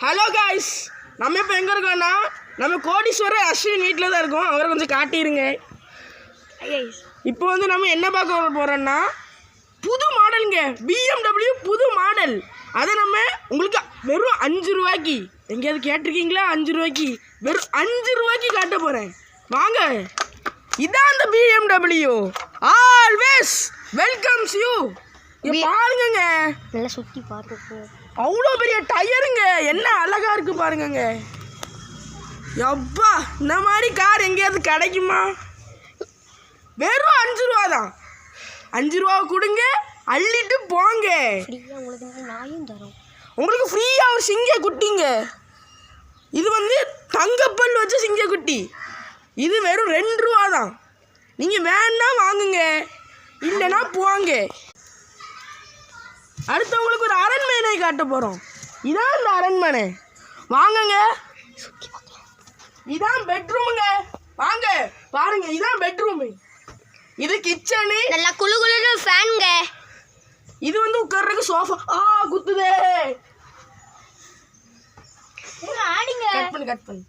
Hello guys, நம்ம இப்போ எங்கே இருக்கோம்னா நம்ம கோடீஸ்வரர் அஸ்வின் வீட்டில் தான் இருக்கோம். அவரை கொஞ்சம் காட்டிடுங்க. இப்போ வந்து நம்ம என்ன பார்க்க போகிறோம்னா புது மாடலுங்க, BMW புது மாடல். அதை நம்ம உங்களுக்கு வெறும் 5 ரூபாய்க்கு, எங்கேயாவது கேட்டிருக்கீங்களா? 5 ரூபாய்க்கு, வெறும் 5 ரூபாய்க்கு காட்ட போகிறேன். வாங்க, இதான் அந்த BMW ஆல்வேஸ் வெல்கம்ஸ் யூ. பாருங்க, நல்லா சுற்றி பார்த்துக்கோ. அவ்வளோ பெரிய டயருங்க, என்ன அழகா இருக்கு பாருங்கங்க. எப்பா, இந்த மாதிரி கார் எங்கேயாவது கிடைக்குமா? வெறும் 5 ரூபா தான். 5 ரூபா கொடுங்க, அள்ளிட்டு போங்க. உங்களுக்கு நாயும் தரும், உங்களுக்கு ஃப்ரீயாக ஒரு சிங்க குட்டிங்க. இது வந்து தங்கப்பல் வச்ச சிங்க குட்டி. இது வெறும் 2 ரூபா தான். நீங்கள் வேணா வாங்குங்க, இல்லைன்னா போங்க. அடுத்தவங்களுக்கு ஒரு அரண்மனை காட்ட போகிறோம். இதான் இந்த அரண்மனை. வாங்குங்க, இதான் பெட்ரூமுங்க. வாங்க பாருங்க, இதான் பெட்ரூமு. இது கிச்சனு, நல்லா குளு குளுன்னு ஃபேனுங்க. இது வந்து உட்கார்றதுக்கு சோஃபா. குத்துதே. ஆடிங்க, கட் பண்ணு.